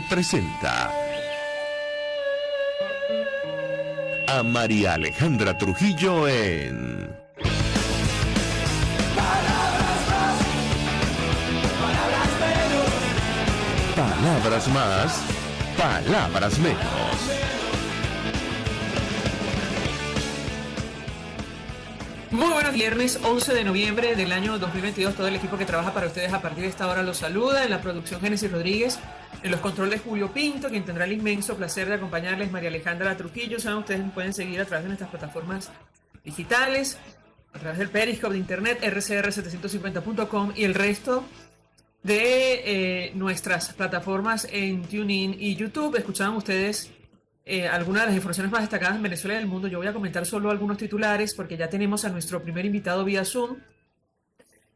presenta a María Alejandra Trujillo en Palabras más, palabras menos. Muy buenos viernes, 11 de noviembre del año 2022. Todo el equipo que trabaja para ustedes a partir de esta hora los saluda. En la producción, Génesis Rodríguez. En los controles, Julio Pinto, quien tendrá el inmenso placer de acompañarles, María Alejandra Trujillo. Saben, ustedes me pueden seguir a través de nuestras plataformas digitales, a través del Periscope de internet, rcr750.com y el resto de nuestras plataformas en TuneIn y YouTube. Escuchaban ustedes algunas de las informaciones más destacadas en Venezuela y del mundo. Yo voy a comentar solo algunos titulares porque ya tenemos a nuestro primer invitado vía Zoom.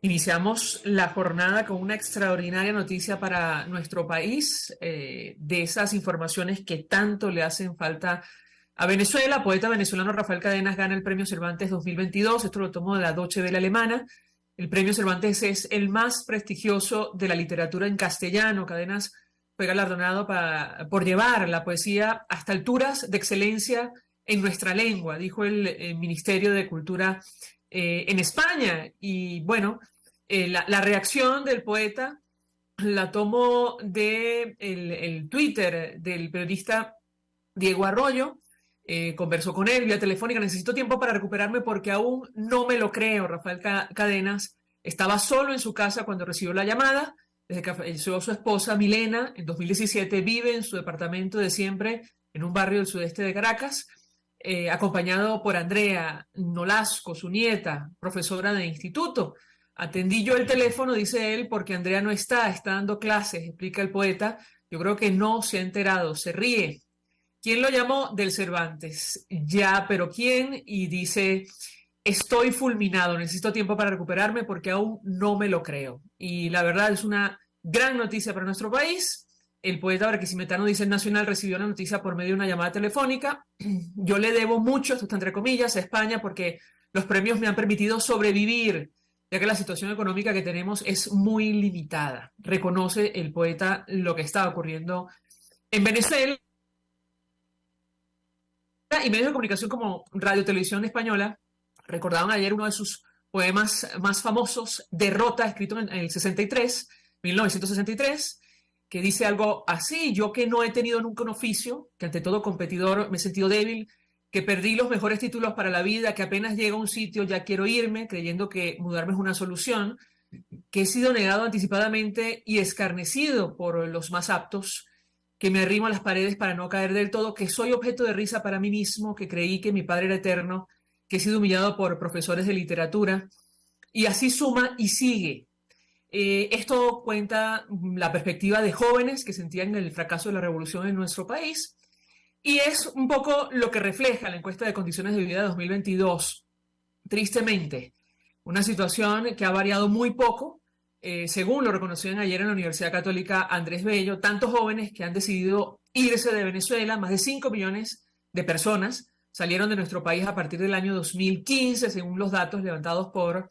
Iniciamos la jornada con una extraordinaria noticia para nuestro país, de esas informaciones que tanto le hacen falta a Venezuela. Poeta venezolano Rafael Cadenas gana el Premio Cervantes 2022. Esto lo tomo de la Deutsche Welle alemana. El Premio Cervantes es el más prestigioso de la literatura en castellano. Cadenas fue galardonado por llevar la poesía hasta alturas de excelencia en nuestra lengua, dijo el Ministerio de Cultura en España. Y bueno, la reacción del poeta la tomo de el Twitter del periodista Diego Arroyo. Conversó con él vía telefónica. Necesito tiempo para recuperarme porque aún no me lo creo. Rafael Cadenas estaba solo en su casa cuando recibió la llamada. Desde que falleció su esposa Milena en 2017, vive en su departamento de siempre en un barrio del sudeste de Caracas, acompañado por Andrea Nolasco, su nieta, profesora de instituto. Atendí yo el teléfono, dice él, porque Andrea no está dando clases, explica el poeta. Yo creo que no se ha enterado, se ríe. ¿Quién lo llamó? Del Cervantes. Ya, pero ¿quién? Y dice: estoy fulminado, necesito tiempo para recuperarme porque aún no me lo creo. Y la verdad es una gran noticia para nuestro país. El poeta barquisimetano, dice el Nacional, recibió la noticia por medio de una llamada telefónica. Yo le debo mucho, esto está entre comillas, a España porque los premios me han permitido sobrevivir, ya que la situación económica que tenemos es muy limitada. Reconoce el poeta lo que está ocurriendo en Venezuela. Y medios de comunicación como Radio Televisión Española recordaban ayer uno de sus poemas más famosos, Derrota, escrito en el 1963, que dice algo así: yo que no he tenido nunca un oficio, que ante todo competidor me he sentido débil, que perdí los mejores títulos para la vida, que apenas llego a un sitio ya quiero irme, creyendo que mudarme es una solución, que he sido negado anticipadamente y escarnecido por los más aptos, que me arrimo a las paredes para no caer del todo, que soy objeto de risa para mí mismo, que creí que mi padre era eterno, que he sido humillado por profesores de literatura, y así suma y sigue. Esto cuenta la perspectiva de jóvenes que sentían el fracaso de la revolución en nuestro país, y es un poco lo que refleja la encuesta de condiciones de vida de 2022. Tristemente, una situación que ha variado muy poco, según lo reconocieron ayer en la Universidad Católica Andrés Bello, tantos jóvenes que han decidido irse de Venezuela. Más de 5 millones de personas salieron de nuestro país a partir del año 2015, según los datos levantados por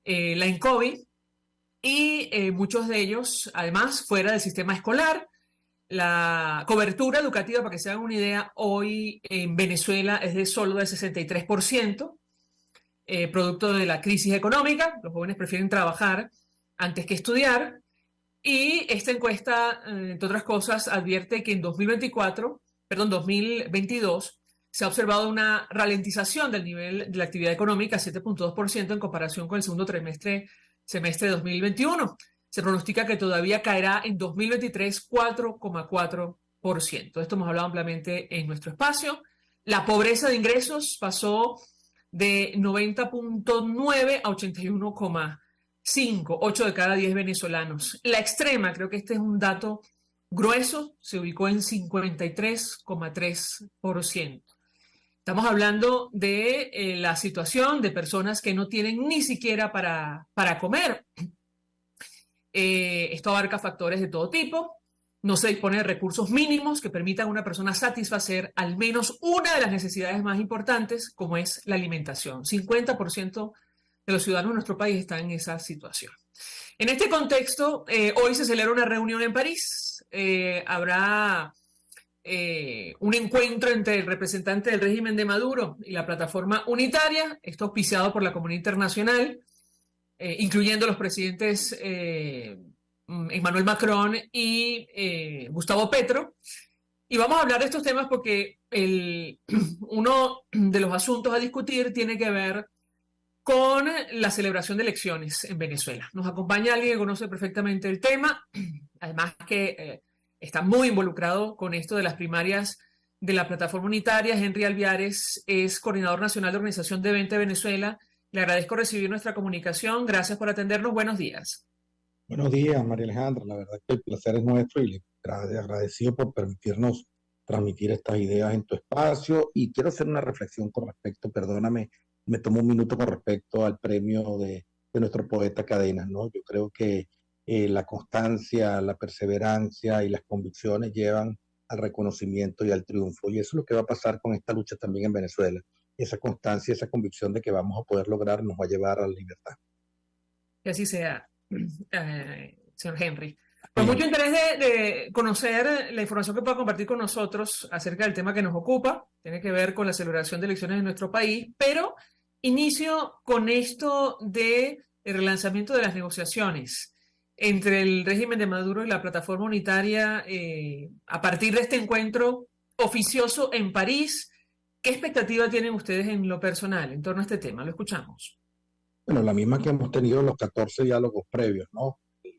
la INCOBI, y muchos de ellos, además, fuera del sistema escolar. La cobertura educativa, para que se hagan una idea, hoy en Venezuela es de solo del 63%, producto de la crisis económica. Los jóvenes prefieren trabajar antes que estudiar. Y esta encuesta, entre otras cosas, advierte que en 2022, se ha observado una ralentización del nivel de la actividad económica, 7.2% en comparación con el segundo semestre de 2021. Se pronostica que todavía caerá en 2023 4,4%. De esto hemos hablado ampliamente en nuestro espacio. La pobreza de ingresos pasó de 90.9 a 81,5, 8 de cada 10 venezolanos. La extrema, creo que este es un dato grueso, se ubicó en 53,3%. Estamos hablando de la situación de personas que no tienen ni siquiera para comer. Esto abarca factores de todo tipo. No se dispone de recursos mínimos que permitan a una persona satisfacer al menos una de las necesidades más importantes, como es la alimentación. 50% de los ciudadanos de nuestro país están en esa situación. En este contexto, hoy se celebra una reunión en París. Habrá un encuentro entre el representante del régimen de Maduro y la plataforma unitaria, esto auspiciado por la comunidad internacional, incluyendo los presidentes Emmanuel Macron y Gustavo Petro. Y vamos a hablar de estos temas porque uno de los asuntos a discutir tiene que ver con la celebración de elecciones en Venezuela. Nos acompaña alguien que conoce perfectamente el tema, además que está muy involucrado con esto de las primarias de la plataforma unitaria. Henry Alviares es coordinador nacional de Organización de 20 Venezuela. Le agradezco recibir nuestra comunicación. Gracias por atendernos. Buenos días. Buenos días, María Alejandra. La verdad que el placer es nuestro y le agradecido por permitirnos transmitir estas ideas en tu espacio. Y quiero hacer una reflexión con respecto, perdóname, me tomo un minuto con respecto al premio de nuestro poeta Cadenas, ¿no? Yo creo que la constancia, la perseverancia y las convicciones llevan al reconocimiento y al triunfo. Y eso es lo que va a pasar con esta lucha también en Venezuela. Esa constancia, esa convicción de que vamos a poder lograr nos va a llevar a la libertad. Que así sea, señor Henry. Con mucho interés de conocer la información que pueda compartir con nosotros acerca del tema que nos ocupa. Tiene que ver con la celebración de elecciones en nuestro país, pero inicio con esto de el relanzamiento de las negociaciones entre el régimen de Maduro y la plataforma unitaria a partir de este encuentro oficioso en París. ¿Qué expectativa tienen ustedes en lo personal en torno a este tema? Lo escuchamos. Bueno, la misma que hemos tenido en los 14 diálogos previos, ¿no? El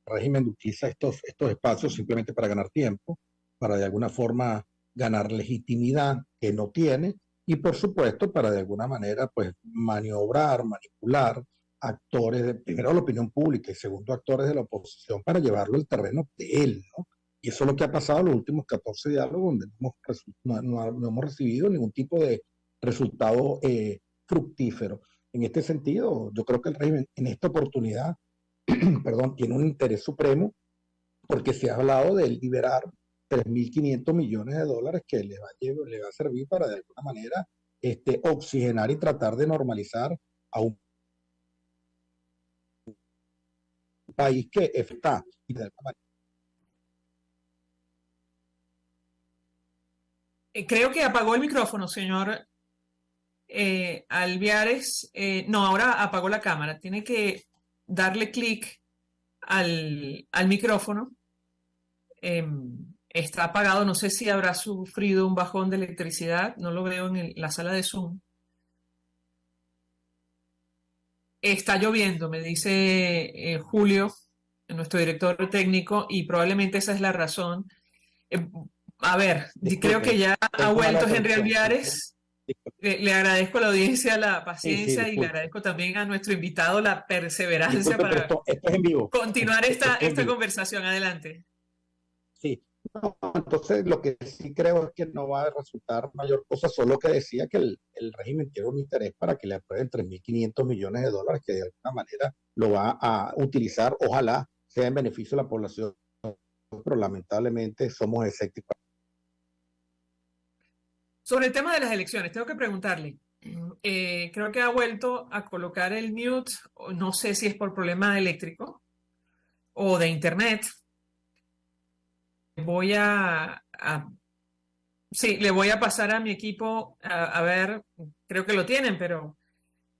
régimen utiliza estos espacios simplemente para ganar tiempo, para de alguna forma ganar legitimidad que no tiene y por supuesto para de alguna manera pues maniobrar, manipular actores, primero la opinión pública y segundo actores de la oposición para llevarlo al terreno de él, ¿no? Y eso es lo que ha pasado en los últimos 14 diálogos donde no hemos recibido ningún tipo de resultado fructífero. En este sentido, yo creo que el régimen en esta oportunidad perdón, tiene un interés supremo porque se ha hablado de liberar 3.500 millones de dólares que le va a servir para de alguna manera oxigenar y tratar de normalizar a un país que está y de alguna manera. Creo que apagó el micrófono, señor Alviares. No, ahora apagó la cámara. Tiene que darle clic al micrófono. Está apagado. No sé si habrá sufrido un bajón de electricidad. No lo veo en la sala de Zoom. Está lloviendo, me dice Julio, nuestro director técnico, y probablemente esa es la razón. A ver, creo que ya ha vuelto Henry Alviares. Le agradezco a la audiencia la paciencia y le agradezco también a nuestro invitado la perseverancia para esto es en vivo. continuar esta conversación. Adelante. Sí, no, entonces lo que sí creo es que no va a resultar mayor cosa, solo que decía que el régimen tiene un interés para que le aprueben 3.500 millones de dólares, que de alguna manera lo va a utilizar, ojalá sea en beneficio de la población, pero lamentablemente somos escépticos. Sobre el tema de las elecciones, tengo que preguntarle. Creo que ha vuelto a colocar el mute, no sé si es por problema eléctrico o de internet. Sí, le voy a pasar a mi equipo a ver, creo que lo tienen, pero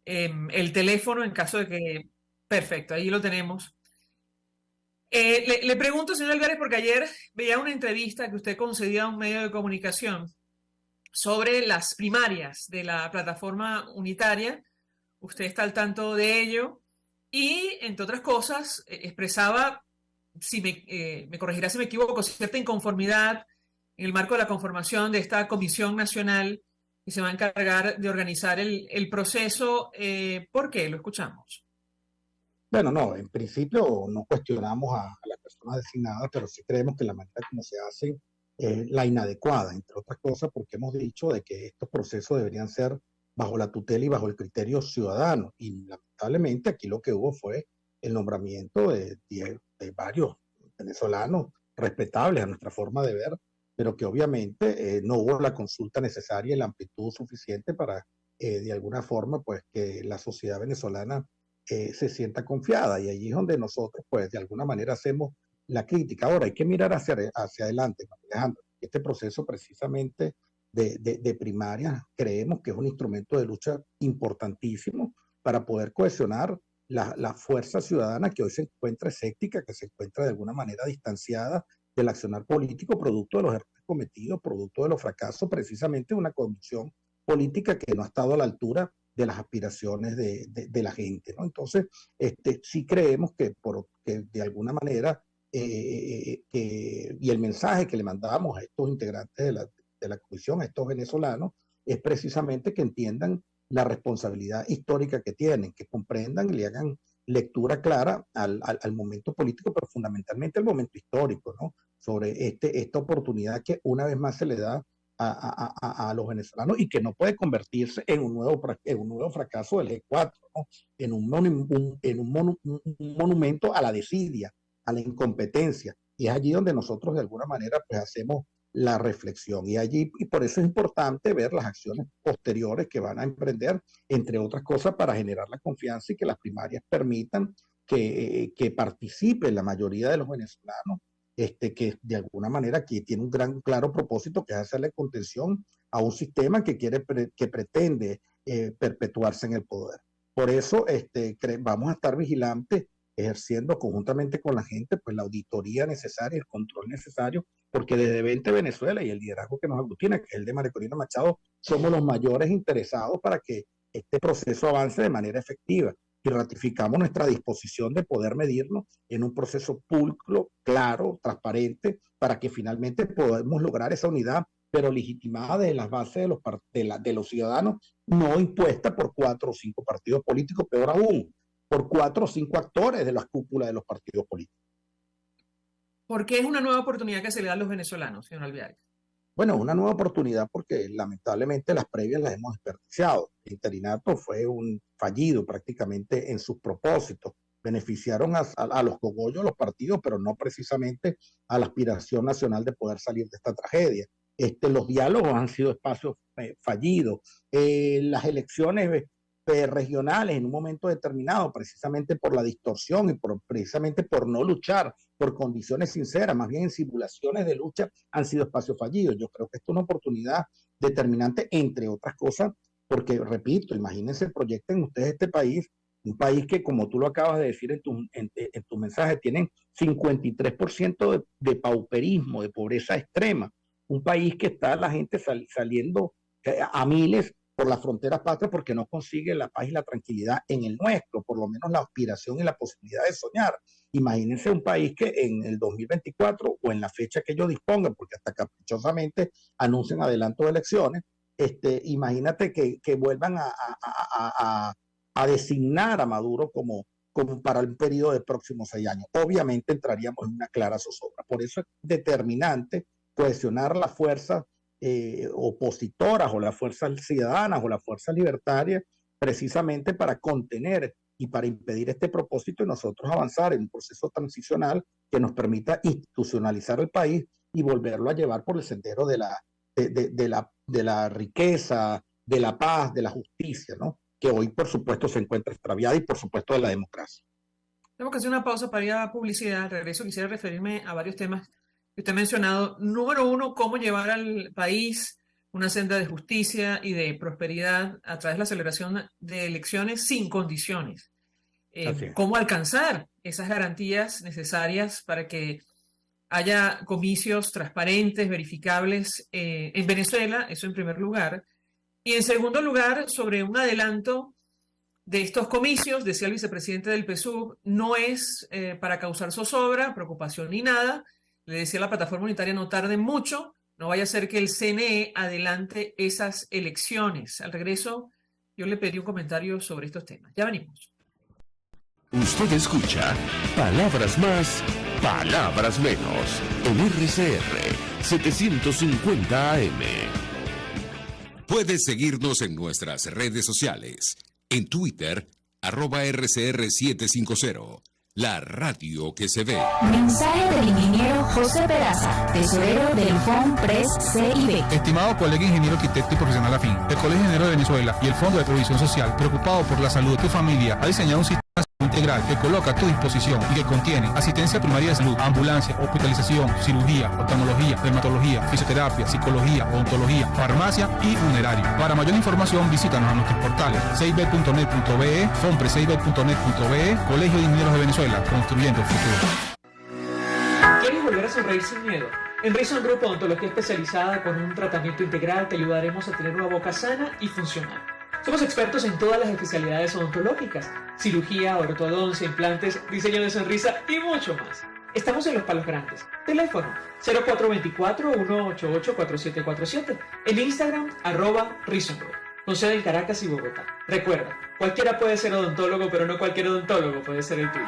el teléfono en caso de que... Perfecto, ahí lo tenemos. Le pregunto, señor Alviares, porque ayer veía una entrevista que usted concedía a un medio de comunicación sobre las primarias de la plataforma unitaria. Usted está al tanto de ello y, entre otras cosas, expresaba, si me corregirá si me equivoco, cierta inconformidad en el marco de la conformación de esta comisión nacional que se va a encargar de organizar el proceso. ¿Por qué? Lo escuchamos. Bueno, no, en principio no cuestionamos a las personas designadas, pero sí creemos que la manera como se hace es la inadecuada, entre otras cosas, porque hemos dicho de que estos procesos deberían ser bajo la tutela y bajo el criterio ciudadano. Y lamentablemente aquí lo que hubo fue el nombramiento de varios venezolanos respetables a nuestra forma de ver, pero que obviamente no hubo la consulta necesaria y la amplitud suficiente para de alguna forma, pues que la sociedad venezolana se sienta confiada, y allí es donde nosotros, pues de alguna manera hacemos la crítica. Ahora hay que mirar hacia adelante, Alejandro. Este proceso precisamente de primarias creemos que es un instrumento de lucha importantísimo para poder cohesionar la fuerza ciudadana que hoy se encuentra escéptica, que se encuentra de alguna manera distanciada del accionar político, producto de los errores cometidos, producto de los fracasos precisamente de una conducción política que no ha estado a la altura de las aspiraciones de la gente, ¿no? Entonces, sí creemos que de alguna manera, y el mensaje que le mandábamos a estos integrantes de la comisión, a estos venezolanos, es precisamente que entiendan la responsabilidad histórica que tienen, que comprendan y le hagan lectura clara al momento político, pero fundamentalmente al momento histórico, ¿no? Sobre esta oportunidad que una vez más se le da a los venezolanos y que no puede convertirse en un nuevo fracaso del G4, ¿no? En un monumento a la desidia, a la incompetencia. Y es allí donde nosotros de alguna manera pues hacemos la reflexión. Y por eso es importante ver las acciones posteriores que van a emprender, entre otras cosas, para generar la confianza y que las primarias permitan que participe la mayoría de los venezolanos, que de alguna manera que tiene un claro propósito, que es hacerle contención a un sistema que pretende perpetuarse en el poder. Por eso vamos a estar vigilantes, ejerciendo conjuntamente con la gente pues la auditoría necesaria, el control necesario, porque desde 20 Venezuela y el liderazgo que nos aglutina, que es el de María Corina Machado, somos los mayores interesados para que este proceso avance de manera efectiva, y ratificamos nuestra disposición de poder medirnos en un proceso pulcro, claro, transparente, para que finalmente podamos lograr esa unidad, pero legitimada de las bases de los ciudadanos, no impuesta por 4 o 5 partidos políticos, peor aún, por 4 o 5 actores de las cúpulas de los partidos políticos. ¿Por qué es una nueva oportunidad que se le da a los venezolanos, señor Alvear? Bueno, una nueva oportunidad porque lamentablemente las previas las hemos desperdiciado. El interinato fue un fallido prácticamente en sus propósitos. Beneficiaron a los cogollos, los partidos, pero no precisamente a la aspiración nacional de poder salir de esta tragedia. Los diálogos han sido espacios fallidos. Las elecciones regionales en un momento determinado, precisamente por la distorsión y precisamente por no luchar por condiciones sinceras, más bien en simulaciones de lucha, han sido espacios fallidos. Yo creo que esto es una oportunidad determinante, entre otras cosas, porque, repito, imagínense, proyecten ustedes este país, un país que, como tú lo acabas de decir en tu mensaje, tienen 53% de pauperismo, de pobreza extrema, un país que está la gente saliendo a miles por las fronteras patrias porque no consigue la paz y la tranquilidad en el nuestro, por lo menos la aspiración y la posibilidad de soñar. Imagínense un país que en el 2024 o en la fecha que ellos dispongan, porque hasta caprichosamente anuncian adelanto de elecciones, imagínate que vuelvan a designar a Maduro como para el periodo de próximos 6 años. Obviamente entraríamos en una clara zozobra. Por eso es determinante cohesionar las fuerzas opositoras o las fuerzas ciudadanas o las fuerzas libertarias, precisamente para contener y para impedir este propósito y nosotros avanzar en un proceso transicional que nos permita institucionalizar el país y volverlo a llevar por el sendero de la riqueza, de la paz, de la justicia, ¿no? Que hoy por supuesto se encuentra extraviada, y por supuesto de la democracia. Tengo que hacer una pausa para ir a publicidad. Al regreso quisiera referirme a varios temas que usted ha mencionado. Número 1, cómo llevar al país una senda de justicia y de prosperidad a través de la celebración de elecciones sin condiciones. Cómo alcanzar esas garantías necesarias para que haya comicios transparentes, verificables en Venezuela, eso en primer lugar. Y en segundo lugar, sobre un adelanto de estos comicios, decía el vicepresidente del PSUV, no es para causar zozobra, preocupación ni nada. Le decía a la plataforma unitaria, no tarden mucho, no vaya a ser que el CNE adelante esas elecciones. Al regreso, yo le pedí un comentario sobre estos temas. Ya venimos. Usted escucha Palabras Más, Palabras Menos, en RCR 750 AM. Puedes seguirnos en nuestras redes sociales. En Twitter, @RCR750. la radio que se ve. Mensaje del ingeniero José Peraza, tesorero del FONPRES CIB. Estimado colega ingeniero arquitecto y profesional afín, el Colegio Ingeniero de Venezuela y el Fondo de Previsión Social, preocupado por la salud de tu familia, ha diseñado un sistema integral que coloca a tu disposición y que contiene asistencia primaria de salud, ambulancia, hospitalización, cirugía, oftalmología, dermatología, fisioterapia, psicología, odontología, farmacia y funerario. Para mayor información visítanos a nuestros portales cib.net.be, fonprescib.net.be, Colegio de Ingenieros de Venezuela, construyendo el futuro. ¿Quieres volver a sonreír sin miedo? En Reason Group Odontología Especializada, con un tratamiento integral, te ayudaremos a tener una boca sana y funcional. Somos expertos en todas las especialidades odontológicas: cirugía, ortodoncia, implantes, diseño de sonrisa y mucho más. Estamos en Los Palos Grandes. Teléfono 0424-188-4747. En Instagram, @Reason Group. Con sede en Caracas y Bogotá. Recuerda, cualquiera puede ser odontólogo, pero no cualquier odontólogo puede ser el tuyo.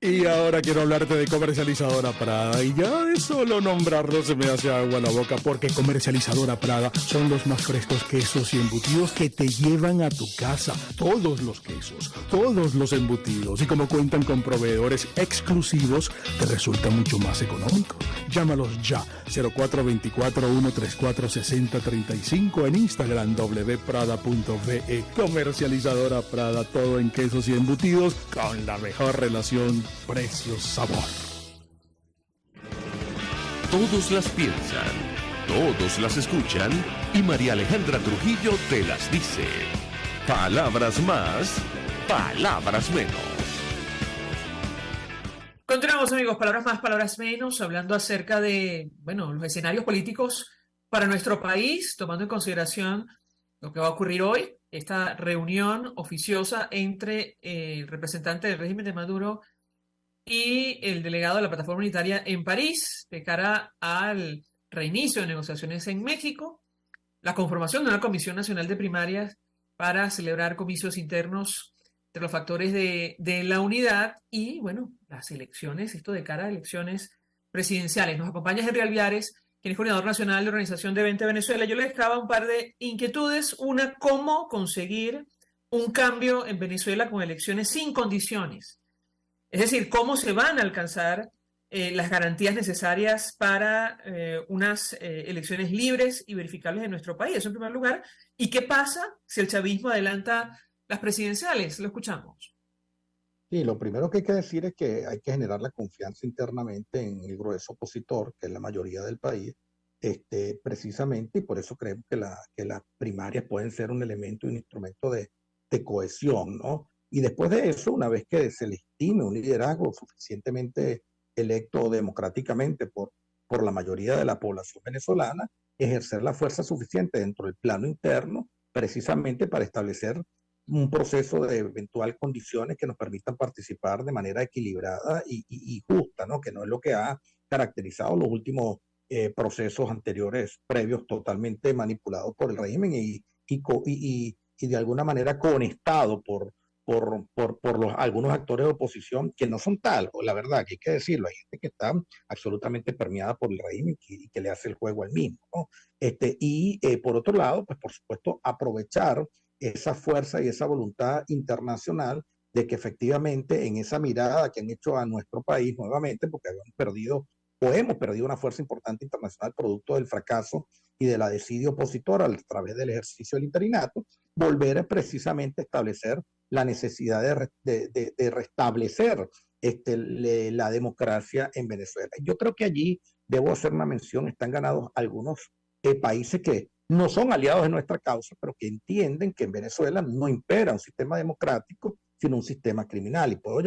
Y ahora quiero hablarte de Comercializadora Prada, y ya de solo nombrarlo se me hace agua la boca, porque Comercializadora Prada son los más frescos quesos y embutidos que te llevan a tu casa. Todos los quesos, todos los embutidos, y como cuentan con proveedores exclusivos, te resulta mucho más económico. Llámalos ya, 0424-134-6035, en Instagram wprada.ve. Comercializadora Prada, todo en quesos y embutidos con la mejor relación precio-sabor. Todos las piensan, todos las escuchan y María Alejandra Trujillo te las dice. Palabras más, palabras menos. Continuamos, amigos, palabras más, palabras menos, hablando acerca de, los escenarios políticos para nuestro país, tomando en consideración lo que va a ocurrir hoy, esta reunión oficiosa entre el representante del régimen de Maduro y el delegado de la plataforma unitaria en París, de cara al reinicio de negociaciones en México, la conformación de una Comisión Nacional de Primarias para celebrar comicios internos de los factores de la unidad y, las elecciones, esto de cara a elecciones presidenciales. Nos acompaña Henry Alviares, quien es coordinador nacional de Organización de 20 Venezuela. Yo le dejaba un par de inquietudes. Una, cómo conseguir un cambio en Venezuela con elecciones sin condiciones. Es decir, cómo se van a alcanzar las garantías necesarias para unas elecciones libres y verificables en nuestro país. Eso en primer lugar. ¿Y qué pasa si el chavismo adelanta las presidenciales? Lo escuchamos. Sí, lo primero que hay que decir es que hay que generar la confianza internamente en el grueso opositor, que es la mayoría del país, precisamente, y por eso creemos que las primarias pueden ser un elemento, un instrumento de cohesión, ¿no? Y después de eso, una vez que se legitime un liderazgo suficientemente electo democráticamente por la mayoría de la población venezolana, ejercer la fuerza suficiente dentro del plano interno, precisamente para establecer un proceso de eventual condiciones que nos permitan participar de manera equilibrada y justa, ¿no? Que no es lo que ha caracterizado los últimos procesos anteriores, previos, totalmente manipulados por el régimen y de alguna manera conectado por algunos actores de oposición que no son tal, o la verdad que hay que decirlo, hay gente que está absolutamente permeada por el régimen y que le hace el juego al mismo, ¿no? Por otro lado, pues por supuesto aprovechar esa fuerza y esa voluntad internacional de que efectivamente en esa mirada que han hecho a nuestro país nuevamente, porque hemos perdido una fuerza importante internacional producto del fracaso y de la desidia opositora a través del ejercicio del interinato, volver a precisamente establecer la necesidad de restablecer la democracia en Venezuela. Yo creo que allí, debo hacer una mención, están ganados algunos países que no son aliados de nuestra causa, pero que entienden que en Venezuela no impera un sistema democrático, sino un sistema criminal. Y puedo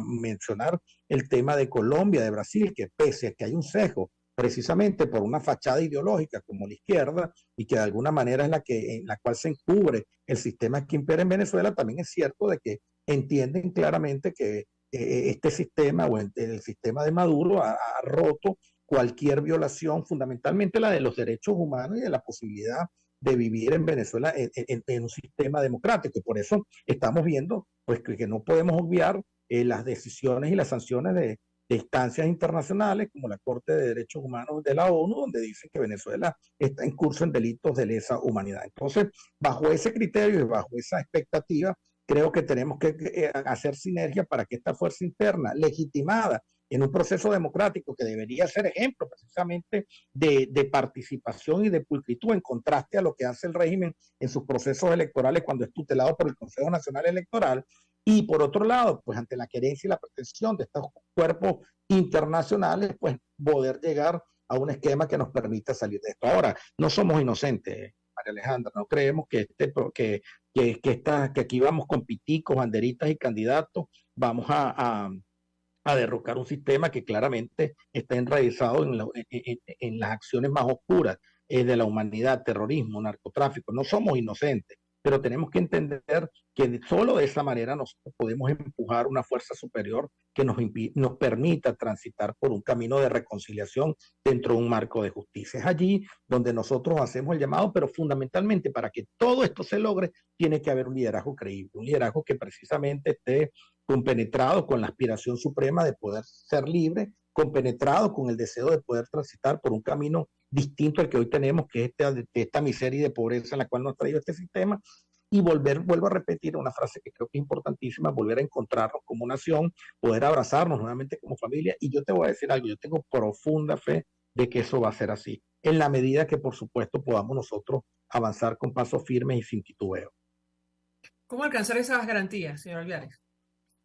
mencionar el tema de Colombia, de Brasil, que pese a que hay un sesgo precisamente por una fachada ideológica como la izquierda, y que de alguna manera es en la cual se encubre el sistema que impera en Venezuela, también es cierto de que entienden claramente que este sistema o el sistema de Maduro ha roto cualquier violación, fundamentalmente la de los derechos humanos y de la posibilidad de vivir en Venezuela en un sistema democrático. Y por eso estamos viendo pues, que no podemos obviar las decisiones y las sanciones de instancias internacionales como la Corte de Derechos Humanos de la ONU, donde dicen que Venezuela está en curso en delitos de lesa humanidad. Entonces, bajo ese criterio y bajo esa expectativa, creo que tenemos que hacer sinergia para que esta fuerza interna, legitimada en un proceso democrático que debería ser ejemplo precisamente de participación y de pulcritud, en contraste a lo que hace el régimen en sus procesos electorales cuando es tutelado por el Consejo Nacional Electoral, y por otro lado, pues ante la querencia y la pretensión de estos cuerpos internacionales, pues poder llegar a un esquema que nos permita salir de esto. Ahora, no somos inocentes, María Alejandra, no creemos que aquí vamos con piticos, banderitas y candidatos, vamos a derrocar un sistema que claramente está enraizado en las acciones más oscuras de la humanidad, terrorismo, narcotráfico. No somos inocentes, pero tenemos que entender que solo de esa manera nosotros podemos empujar una fuerza superior que nos permita transitar por un camino de reconciliación dentro de un marco de justicia. Es allí donde nosotros hacemos el llamado, pero fundamentalmente para que todo esto se logre, tiene que haber un liderazgo creíble, un liderazgo que precisamente esté compenetrado con la aspiración suprema de poder ser libre, compenetrado con el deseo de poder transitar por un camino distinto al que hoy tenemos, que es esta miseria y de pobreza en la cual nos ha traído este sistema, y vuelvo a repetir una frase que creo que es importantísima, volver a encontrarnos como nación, poder abrazarnos nuevamente como familia, y yo te voy a decir algo, yo tengo profunda fe de que eso va a ser así, en la medida que por supuesto podamos nosotros avanzar con pasos firmes y sin titubeo. ¿Cómo alcanzar esas garantías, señor Alviares?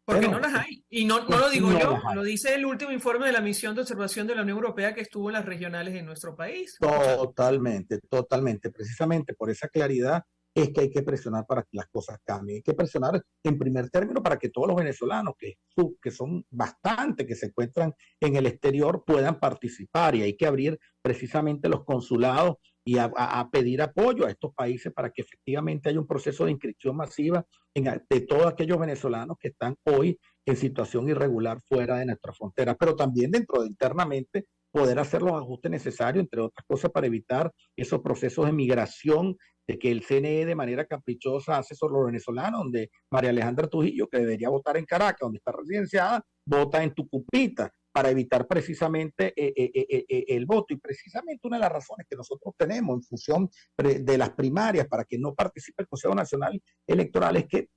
Porque Bueno, no las hay. Y no lo digo no yo, las hay. lo dice el último informe de la misión de observación de la Unión Europea que estuvo en las regionales en nuestro país. Totalmente, totalmente. Precisamente por esa claridad es que hay que presionar para que las cosas cambien. Hay que presionar en primer término para que todos los venezolanos, que son bastante, que se encuentran en el exterior, puedan participar, y hay que abrir precisamente los consulados y a pedir apoyo a estos países para que efectivamente haya un proceso de inscripción masiva de todos aquellos venezolanos que están hoy en situación irregular fuera de nuestra frontera, pero también dentro de internamente poder hacer los ajustes necesarios, entre otras cosas, para evitar esos procesos de migración de que el CNE de manera caprichosa hace sobre los venezolanos, donde María Alejandra Trujillo, que debería votar en Caracas, donde está residenciada, vota en Tucupita, para evitar precisamente el voto. Y precisamente una de las razones que nosotros tenemos en función de las primarias para que no participe el Consejo Nacional Electoral es que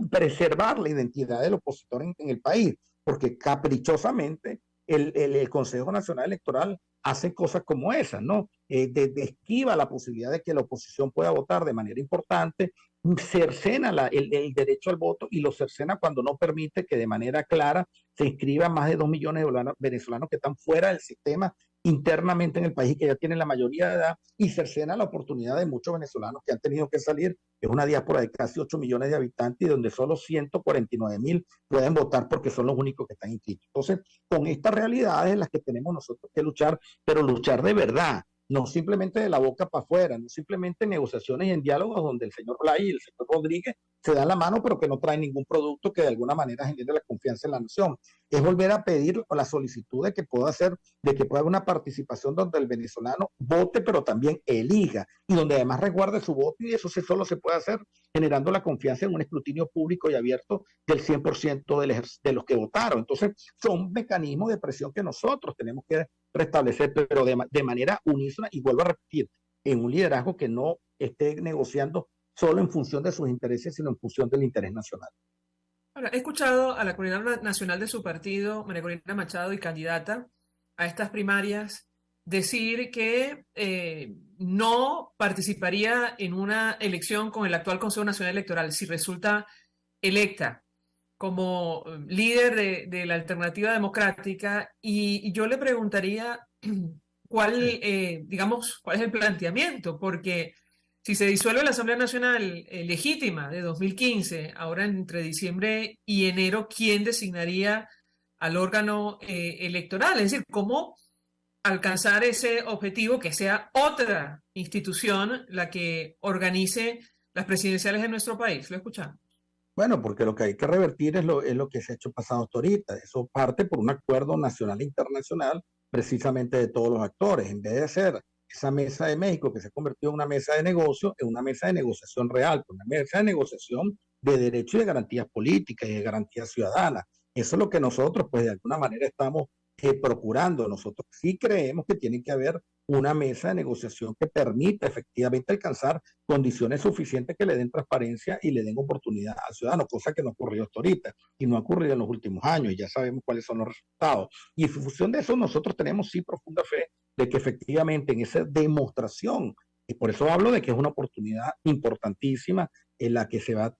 preservar la identidad del opositor en el país, porque caprichosamente el Consejo Nacional Electoral hace cosas como esas, ¿no? Esquiva la posibilidad de que la oposición pueda votar de manera importante, cercena el derecho al voto, y lo cercena cuando no permite que de manera clara se inscriban más de 2 millones de venezolanos que están fuera del sistema internamente en el país, que ya tienen la mayoría de edad, y cercena la oportunidad de muchos venezolanos que han tenido que salir. Es una diáspora de casi 8 millones de habitantes y donde solo 149,000 pueden votar porque son los únicos que están inscritos. Entonces, con estas realidades en las que tenemos nosotros que luchar, pero luchar de verdad, no simplemente de la boca para afuera, no simplemente en negociaciones y en diálogos donde el señor Blay y el señor Rodríguez se dan la mano, pero que no traen ningún producto que de alguna manera genere la confianza en la nación. Es volver a pedir la solicitud de que pueda haber una participación donde el venezolano vote, pero también elija, y donde además resguarde su voto, y eso solo se puede hacer generando la confianza en un escrutinio público y abierto del 100% de los que votaron. Entonces, son mecanismos de presión que nosotros tenemos que restablecer, pero de manera unísona, y vuelvo a repetir, en un liderazgo que no esté negociando solo en función de sus intereses, sino en función del interés nacional. Ahora, he escuchado a la coordinadora nacional de su partido, María Corina Machado, y candidata a estas primarias, decir que no participaría en una elección con el actual Consejo Nacional Electoral si resulta electa como líder de la alternativa democrática, y yo le preguntaría cuál es el planteamiento, porque si se disuelve la Asamblea Nacional legítima de 2015, ahora entre diciembre y enero, ¿quién designaría al órgano electoral? Es decir, ¿cómo alcanzar ese objetivo, que sea otra institución la que organice las presidenciales de nuestro país? ¿Lo escuchamos? Bueno, porque lo que hay que revertir es lo que se ha hecho pasado hasta ahorita. Eso parte por un acuerdo nacional e internacional, precisamente de todos los actores. En vez de hacer esa mesa de México que se ha convertido en una mesa de negocio, en una mesa de negociación real, una mesa de negociación de derechos y de garantías políticas y de garantías ciudadanas. Eso es lo que nosotros, pues de alguna manera estamos procurando. Nosotros sí creemos que tiene que haber una mesa de negociación que permita efectivamente alcanzar condiciones suficientes que le den transparencia y le den oportunidad al ciudadano, cosa que no ocurrió hasta ahorita y no ha ocurrido en los últimos años, y ya sabemos cuáles son los resultados. Y en función de eso nosotros tenemos sí profunda fe de que efectivamente en esa demostración, y por eso hablo de que es una oportunidad importantísima en la que se va a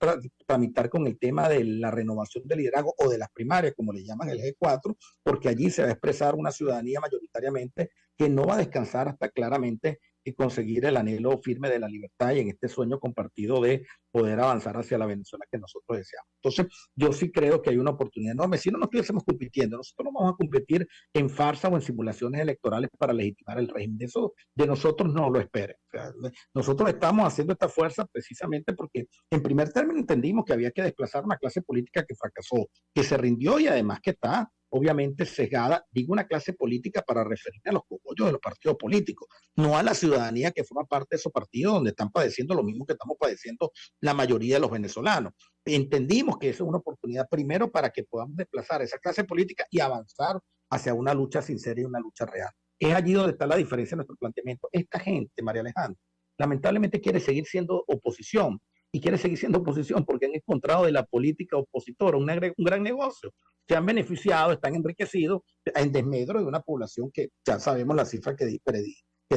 tramitar con el tema de la renovación del liderazgo o de las primarias, como le llaman el G4, porque allí se va a expresar una ciudadanía mayoritariamente que no va a descansar hasta claramente conseguir el anhelo firme de la libertad y en este sueño compartido de poder avanzar hacia la Venezuela que nosotros deseamos. Entonces, yo sí creo que hay una oportunidad enorme. Si no estuviésemos compitiendo, nosotros no vamos a competir en farsa o en simulaciones electorales para legitimar el régimen. De eso de nosotros no lo esperen. O sea, nosotros estamos haciendo esta fuerza precisamente porque en primer término entendimos que había que desplazar una clase política que fracasó, que se rindió y además que está obviamente sesgada, digo una clase política para referirme a los cogollos de los partidos políticos, no a la ciudadanía que forma parte de esos partidos donde están padeciendo lo mismo que estamos padeciendo la mayoría de los venezolanos. Entendimos que eso es una oportunidad primero para que podamos desplazar esa clase política y avanzar hacia una lucha sincera y una lucha real. Es allí donde está la diferencia en nuestro planteamiento. Esta gente, María Alejandra, lamentablemente quiere seguir siendo oposición, y quiere seguir siendo oposición porque han encontrado de la política opositora un gran negocio. Se han beneficiado, están enriquecidos en desmedro de una población que ya sabemos la cifra que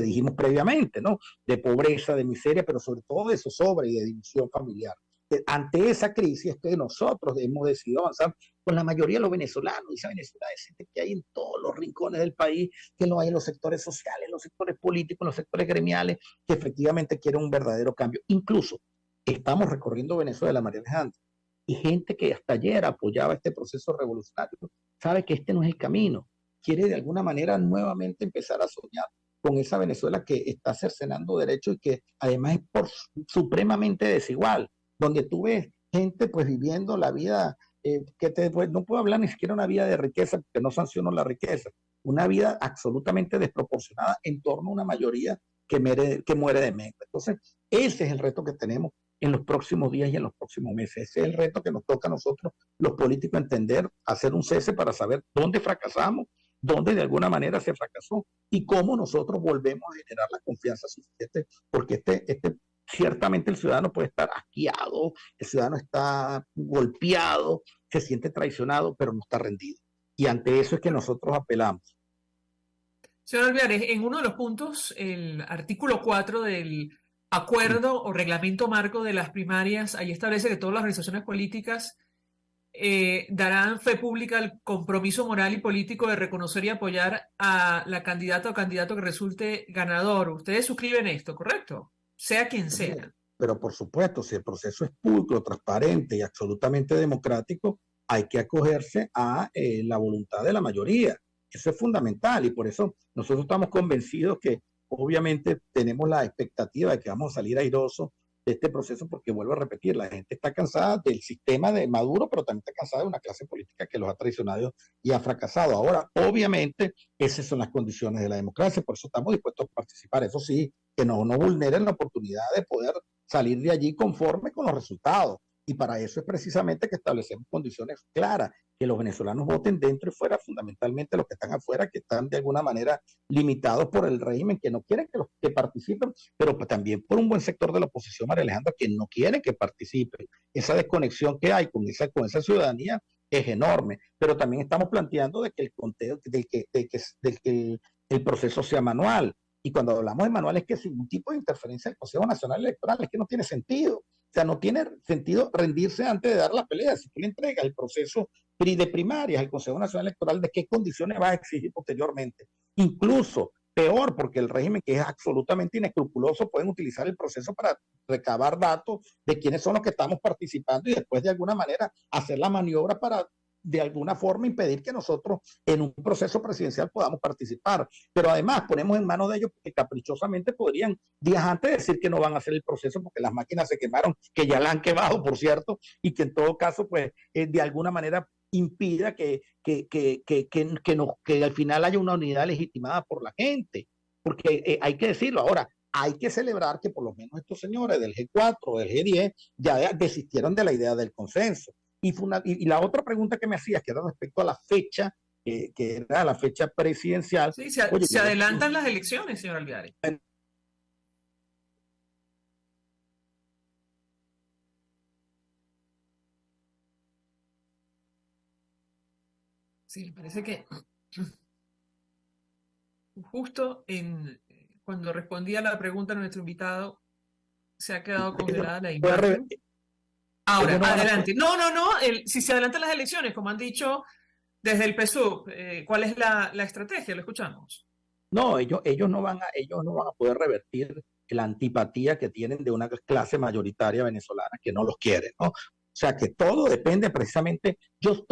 dijimos previamente, ¿no? De pobreza, de miseria, pero sobre todo de zozobra y de división familiar. Ante esa crisis es que nosotros hemos decidido avanzar con la mayoría de los venezolanos, y esa Venezuela es gente que hay en todos los rincones del país, que lo hay en los sectores sociales, en los sectores políticos, en los sectores gremiales, que efectivamente quieren un verdadero cambio. Incluso estamos recorriendo Venezuela, María Alejandra, y gente que hasta ayer apoyaba este proceso revolucionario, sabe que este no es el camino, quiere de alguna manera nuevamente empezar a soñar con esa Venezuela que está cercenando derechos y que además es supremamente desigual, donde tú ves gente pues viviendo la vida, pues, no puedo hablar ni siquiera una vida de riqueza, porque no sanciono la riqueza, una vida absolutamente desproporcionada en torno a una mayoría que muere de hambre. Entonces, ese es el reto que tenemos en los próximos días y en los próximos meses. Ese es el reto que nos toca a nosotros, los políticos, entender, hacer un cese para saber dónde fracasamos, dónde de alguna manera se fracasó y cómo nosotros volvemos a generar la confianza suficiente, porque ciertamente el ciudadano puede estar asqueado, el ciudadano está golpeado, se siente traicionado, pero no está rendido. Y ante eso es que nosotros apelamos. Señor Alveares, en uno de los puntos, el artículo 4 del acuerdo o reglamento marco de las primarias, ahí establece que todas las organizaciones políticas darán fe pública al compromiso moral y político de reconocer y apoyar a la candidata o candidato que resulte ganador. Ustedes suscriben esto, ¿correcto? Sea quien sea. Pero por supuesto, si el proceso es pulcro, transparente y absolutamente democrático, hay que acogerse a la voluntad de la mayoría. Eso es fundamental y por eso nosotros estamos convencidos que obviamente tenemos la expectativa de que vamos a salir airosos de este proceso, porque vuelvo a repetir, la gente está cansada del sistema de Maduro, pero también está cansada de una clase política que los ha traicionado y ha fracasado. Ahora, obviamente, esas son las condiciones de la democracia, por eso estamos dispuestos a participar. Eso sí, que no vulneren la oportunidad de poder salir de allí conforme con los resultados. Y para eso es precisamente que establecemos condiciones claras, que los venezolanos voten dentro y fuera, fundamentalmente los que están afuera, que están de alguna manera limitados por el régimen, que no quieren que participen, pero también por un buen sector de la oposición, María Alejandra, que no quiere que participen. Esa desconexión que hay con esa ciudadanía es enorme, pero también estamos planteando de que el conteo, de que el proceso sea manual. Y cuando hablamos de manual es que sin ningún tipo de interferencia del Consejo Nacional Electoral, es que no tiene sentido. O sea, no tiene sentido rendirse antes de dar la pelea. Si tú le entregas el proceso de primarias al Consejo Nacional Electoral, ¿de qué condiciones va a exigir posteriormente? Incluso peor, porque el régimen, que es absolutamente inescrupuloso, pueden utilizar el proceso para recabar datos de quiénes son los que estamos participando y después de alguna manera hacer la maniobra para de alguna forma impedir que nosotros en un proceso presidencial podamos participar. Pero además ponemos en manos de ellos que caprichosamente podrían días antes decir que no van a hacer el proceso porque las máquinas se quemaron, que ya la han quemado, por cierto, y que en todo caso, pues, de alguna manera impida que al final haya una unidad legitimada por la gente. Porque hay que decirlo ahora, hay que celebrar que por lo menos estos señores del G4, del G10, ya desistieron de la idea del consenso. Y la otra pregunta que me hacías, que era respecto a la fecha que era la fecha presidencial. Sí, se adelantan las elecciones, señor Alveare. Sí, parece que justo cuando respondía a la pregunta de nuestro invitado, se ha quedado congelada la imagen. Ahora, adelante. No. Si se adelantan las elecciones, como han dicho desde el PSUV, ¿cuál es la estrategia? Lo escuchamos. No, ellos no van a poder revertir la antipatía que tienen de una clase mayoritaria venezolana que no los quiere, ¿no? O sea que todo depende precisamente, yo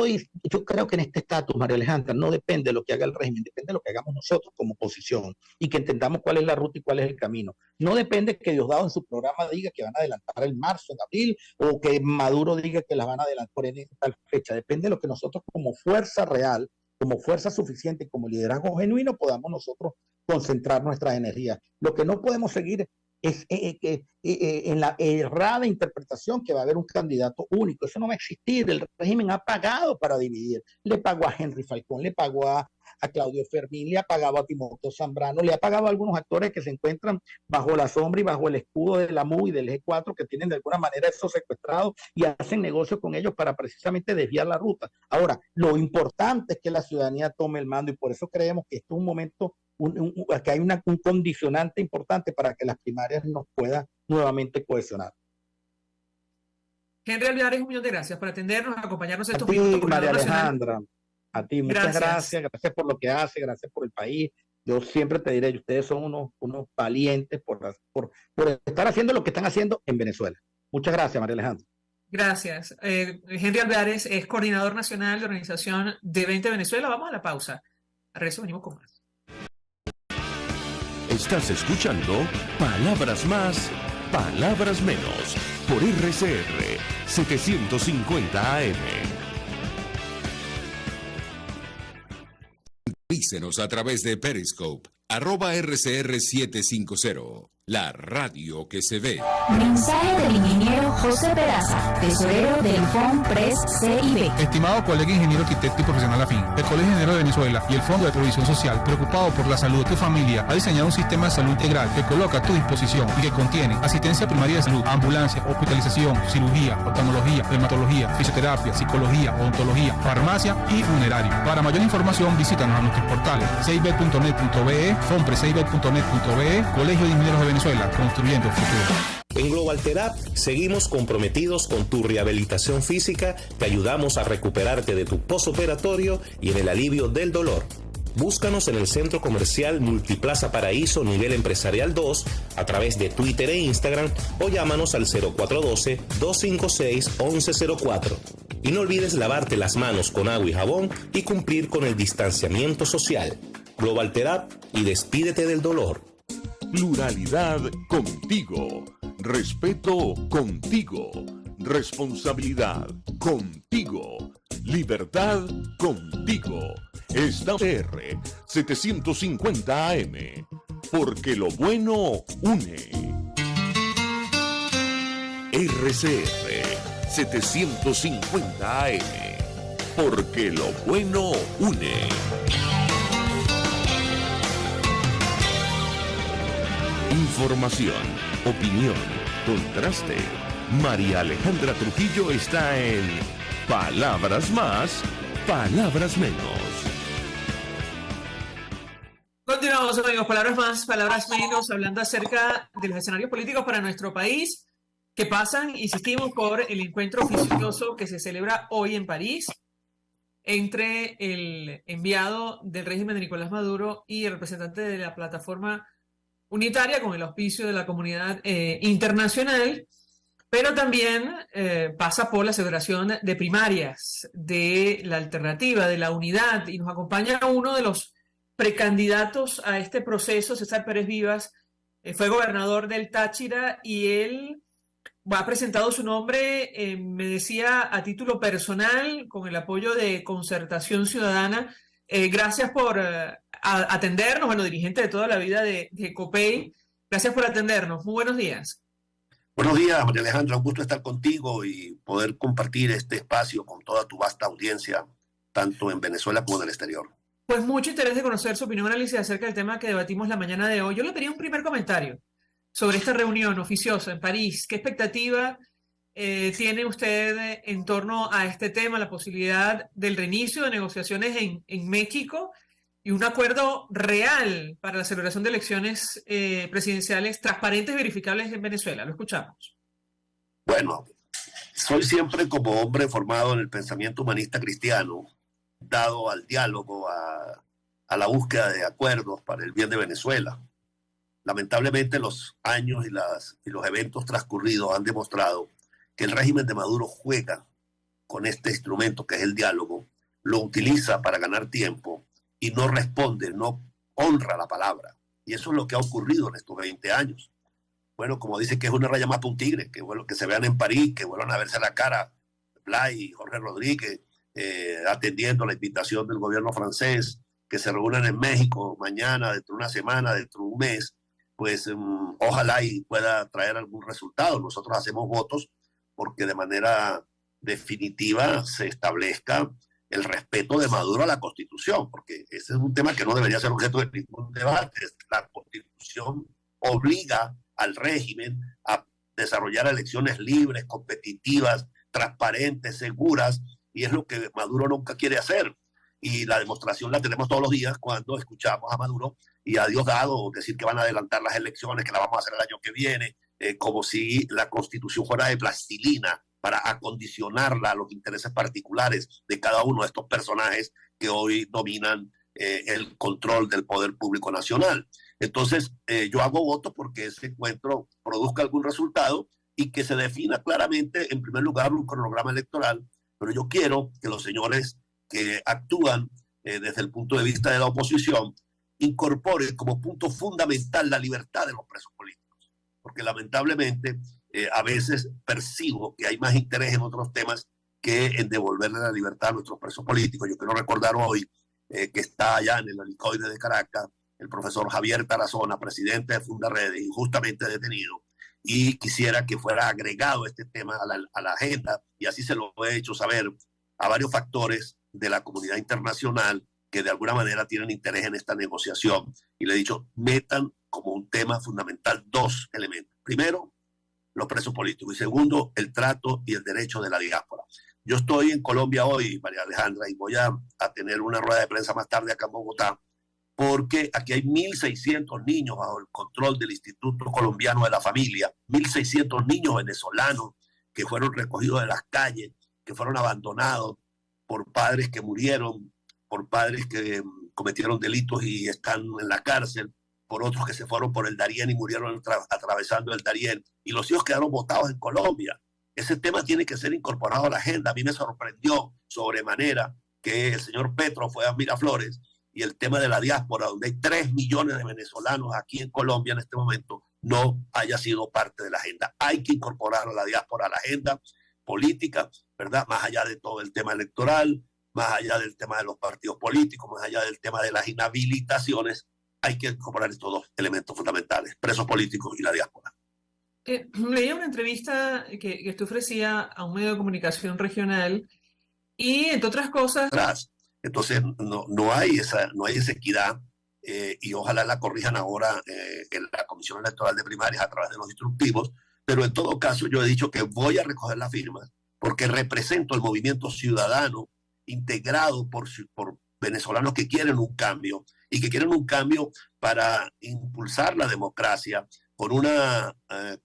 creo que en este estatus, María Alejandra, no depende de lo que haga el régimen, depende de lo que hagamos nosotros como oposición y que entendamos cuál es la ruta y cuál es el camino. No depende que Diosdado en su programa diga que van a adelantar el marzo, en abril, o que Maduro diga que las van a adelantar en tal fecha. Depende de lo que nosotros como fuerza real, como fuerza suficiente, como liderazgo genuino, podamos nosotros concentrar nuestras energías. Lo que no podemos seguir es en la errada interpretación que va a haber un candidato único. Eso no va a existir. El régimen ha pagado para dividir. Le pagó a Henry Falcón, le pagó a Claudio Fermín, le ha pagado a Timoteo Zambrano, le ha pagado a algunos actores que se encuentran bajo la sombra y bajo el escudo de la MU y del G4, que tienen de alguna manera esos secuestrados y hacen negocios con ellos para precisamente desviar la ruta. Ahora, lo importante es que la ciudadanía tome el mando, y por eso creemos que esto es un momento que hay un condicionante importante para que las primarias nos puedan nuevamente cohesionar. Henry Alveare, un millón de gracias por atendernos, acompañarnos estos minutos. A ti, María Alejandra, a ti muchas gracias por lo que hace, gracias por el país. Yo siempre te diré, ustedes son unos valientes por estar haciendo lo que están haciendo en Venezuela. Muchas gracias, María Alejandra. Gracias. Henry Alveare es coordinador nacional de Organización de 20 Venezuela. Vamos a la pausa. A regreso venimos con más. Estás escuchando Palabras Más, Palabras Menos, por RCR 750 AM. Vícenos a través de Periscope, @RCR750, la radio que se ve. Mensaje del ingeniero José Peraza, tesorero del FONPRES CIB. Estimado colega ingeniero arquitecto y profesional afín, el Colegio Ingeniero de Venezuela y el Fondo de Previsión Social, preocupado por la salud de tu familia, ha diseñado un sistema de salud integral que coloca a tu disposición y que contiene asistencia primaria de salud, ambulancia, hospitalización, cirugía, oftalmología, dermatología, fisioterapia, psicología, odontología, farmacia y funerario. Para mayor información, visítanos a nuestros portales cib.net.be, fonprescib.net.be, Colegio de Ingenieros de Venezuela, construyendo el futuro. En Global Therapy seguimos comprometidos con tu rehabilitación física, te ayudamos a recuperarte de tu postoperatorio y en el alivio del dolor. Búscanos en el Centro Comercial Multiplaza Paraíso Nivel Empresarial 2 a través de Twitter e Instagram o llámanos al 0412-256-1104. Y no olvides lavarte las manos con agua y jabón y cumplir con el distanciamiento social. Global Therapy y despídete del dolor. Pluralidad contigo. Respeto contigo. Responsabilidad contigo. Libertad contigo. Estamos en R 750 AM. Porque lo bueno une. RCR 750 AM. Porque lo bueno une. Información, opinión, contraste. María Alejandra Trujillo está en Palabras Más, Palabras Menos. Continuamos, amigos. Palabras Más, Palabras Menos, hablando acerca de los escenarios políticos para nuestro país que pasan, insistimos, por el encuentro oficioso que se celebra hoy en París entre el enviado del régimen de Nicolás Maduro y el representante de la plataforma unitaria con el auspicio de la comunidad internacional, pero también pasa por la celebración de primarias, de la alternativa, de la unidad, y nos acompaña uno de los precandidatos a este proceso, César Pérez Vivas. Fue gobernador del Táchira y él ha presentado su nombre, me decía, a título personal, con el apoyo de Concertación Ciudadana. Gracias por atendernos, bueno, dirigente de toda la vida de COPEI. Gracias por atendernos. Muy buenos días. Buenos días, María Alejandra. Un gusto estar contigo y poder compartir este espacio con toda tu vasta audiencia tanto en Venezuela como en el exterior. Pues mucho interés de conocer su opinión, análisis acerca del tema que debatimos la mañana de hoy. Yo le pedí un primer comentario sobre esta reunión oficiosa en París. ¿Qué expectativa tiene usted en torno a este tema, la posibilidad del reinicio de negociaciones en México y un acuerdo real para la celebración de elecciones presidenciales transparentes y verificables en Venezuela? Lo escuchamos. Bueno, soy siempre como hombre formado en el pensamiento humanista cristiano, dado al diálogo, a la búsqueda de acuerdos para el bien de Venezuela. Lamentablemente los años y los eventos transcurridos han demostrado que el régimen de Maduro juega con este instrumento que es el diálogo, lo utiliza para ganar tiempo y no responde, no honra la palabra. Y eso es lo que ha ocurrido en estos 20 años. Bueno, como dice que es una raya más para un tigre, que se vean en París, que vuelvan a verse la cara Blay y Jorge Rodríguez, atendiendo la invitación del gobierno francés, que se reúnan en México mañana, dentro de una semana, dentro de un mes, pues ojalá y pueda traer algún resultado. Nosotros hacemos votos porque de manera definitiva se establezca el respeto de Maduro a la Constitución, porque ese es un tema que no debería ser objeto de ningún debate. La Constitución obliga al régimen a desarrollar elecciones libres, competitivas, transparentes, seguras, y es lo que Maduro nunca quiere hacer. Y la demostración la tenemos todos los días cuando escuchamos a Maduro y a Dios dado decir que van a adelantar las elecciones, que las vamos a hacer el año que viene, como si la Constitución fuera de plastilina para acondicionarla a los intereses particulares de cada uno de estos personajes que hoy dominan el control del poder público nacional. Entonces, yo hago voto porque ese encuentro produzca algún resultado y que se defina claramente, en primer lugar, un cronograma electoral, pero yo quiero que los señores que actúan desde el punto de vista de la oposición incorporen como punto fundamental la libertad de los presos políticos, porque lamentablemente a veces percibo que hay más interés en otros temas que en devolverle la libertad a nuestros presos políticos. Yo quiero recordar hoy que está allá en el helicoide de Caracas el profesor Javier Tarazona, presidente de Fundaredes, injustamente detenido, y quisiera que fuera agregado este tema a la agenda, y así se lo he hecho saber a varios factores de la comunidad internacional que de alguna manera tienen interés en esta negociación. Y le he dicho, metan como un tema fundamental dos elementos. Primero, los presos políticos. Y segundo, el trato y el derecho de la diáspora. Yo estoy en Colombia hoy, María Alejandra, y voy a tener una rueda de prensa más tarde acá en Bogotá, porque aquí hay 1.600 niños bajo el control del Instituto Colombiano de la Familia, 1.600 niños venezolanos que fueron recogidos de las calles, que fueron abandonados por padres que murieron, por padres que cometieron delitos y están en la cárcel, por otros que se fueron por el Darién y murieron atravesando el Darién, y los hijos quedaron botados en Colombia. Ese tema tiene que ser incorporado a la agenda. A mí me sorprendió sobremanera que el señor Petro fue a Miraflores y el tema de la diáspora, donde hay 3 millones de venezolanos aquí en Colombia en este momento, no haya sido parte de la agenda. Hay que incorporar a la diáspora a la agenda política, ¿verdad? Más allá de todo el tema electoral, más allá del tema de los partidos políticos, más allá del tema de las inhabilitaciones, hay que incorporar estos dos elementos fundamentales, presos políticos y la diáspora. Leía una entrevista que usted ofrecía a un medio de comunicación regional y, entre otras cosas... Entonces, no hay esa equidad y ojalá la corrijan ahora en la Comisión Electoral de Primarias a través de los instructivos, pero en todo caso yo he dicho que voy a recoger las firmas porque represento el movimiento ciudadano integrado por venezolanos que quieren un cambio y que quieren un cambio para impulsar la democracia con una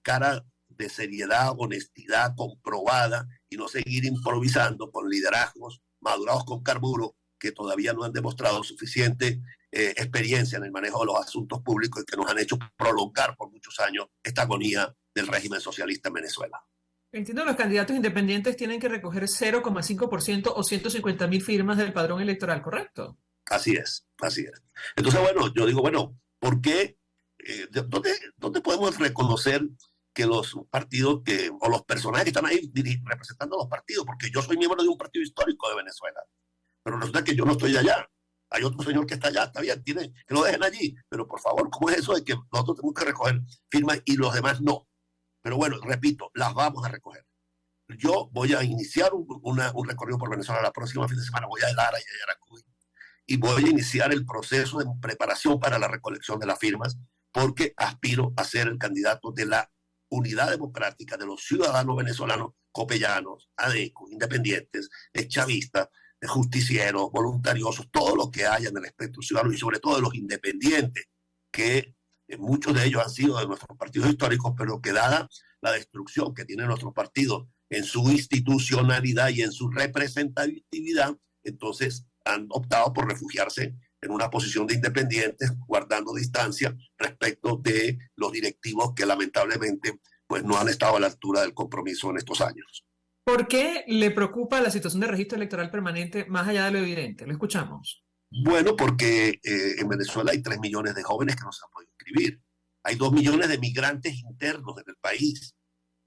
cara de seriedad, honestidad comprobada y no seguir improvisando con liderazgos madurados con carburo que todavía no han demostrado suficiente experiencia en el manejo de los asuntos públicos y que nos han hecho prolongar por muchos años esta agonía del régimen socialista en Venezuela. Entiendo que los candidatos independientes tienen que recoger 0,5% o 150.000 firmas del padrón electoral, ¿correcto? Así es, así es. Entonces, bueno, yo digo, bueno, ¿por qué? ¿Dónde podemos reconocer que los partidos o los personajes que están ahí representando a los partidos? Porque yo soy miembro de un partido histórico de Venezuela, pero resulta que yo no estoy allá. Hay otro señor que está allá, está bien, que lo dejen allí. Pero por favor, ¿cómo es eso de que nosotros tenemos que recoger firmas y los demás no? Pero bueno, repito, las vamos a recoger. Yo voy a iniciar un recorrido por Venezuela la próxima fin de semana. Voy a Lara y a Yaracuy y voy a iniciar el proceso de preparación para la recolección de las firmas, porque aspiro a ser el candidato de la unidad democrática de los ciudadanos venezolanos, copellanos, adecos, independientes, chavistas, justicieros, voluntariosos, todo lo que haya en el espectro ciudadano y sobre todo de los independientes, que muchos de ellos han sido de nuestros partidos históricos, pero que dada la destrucción que tienen nuestros partidos en su institucionalidad y en su representatividad, entonces han optado por refugiarse en una posición de independientes, guardando distancia respecto de los directivos que lamentablemente pues, no han estado a la altura del compromiso en estos años. ¿Por qué le preocupa la situación de registro electoral permanente más allá de lo evidente? Lo escuchamos. Bueno, porque en Venezuela hay 3 millones de jóvenes que no se han podido inscribir. Hay 2 millones de migrantes internos en el país.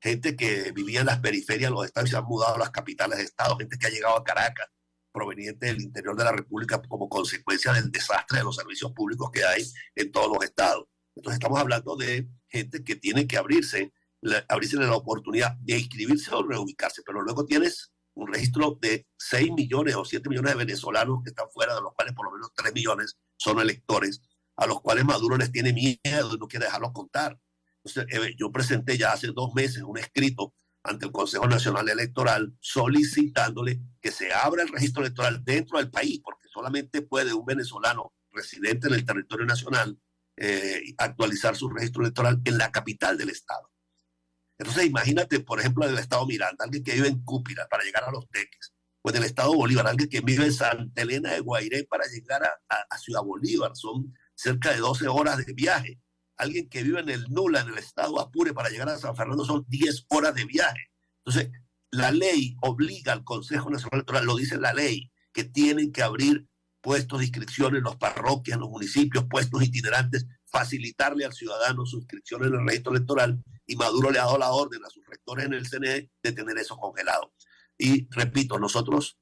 Gente que vivía en las periferias de los estados y se han mudado a las capitales de estado. Gente que ha llegado a Caracas proveniente del interior de la República como consecuencia del desastre de los servicios públicos que hay en todos los estados. Entonces estamos hablando de gente que tiene que abrirse la oportunidad de inscribirse o reubicarse, pero luego tienes un registro de 6 millones o 7 millones de venezolanos que están fuera, de los cuales por lo menos 3 millones son electores, a los cuales Maduro les tiene miedo y no quiere dejarlos contar. Entonces, yo presenté ya hace 2 meses un escrito ante el Consejo Nacional Electoral solicitándole que se abra el registro electoral dentro del país, porque solamente puede un venezolano residente en el territorio nacional actualizar su registro electoral en la capital del estado. Entonces imagínate, por ejemplo, en el estado Miranda, alguien que vive en Cúpira para llegar a Los Teques, o en el estado Bolívar, alguien que vive en Santa Elena de Guairé para llegar a Ciudad Bolívar, son cerca de 12 horas de viaje. Alguien que vive en el Nula, en el estado Apure, para llegar a San Fernando son 10 horas de viaje. Entonces, la ley obliga al Consejo Nacional Electoral, lo dice la ley, que tienen que abrir puestos de inscripción en las parroquias, en los municipios, puestos itinerantes, facilitarle al ciudadano su inscripción en el registro electoral, y Maduro le ha dado la orden a sus rectores en el CNE de tener eso congelado. Y repito, nosotros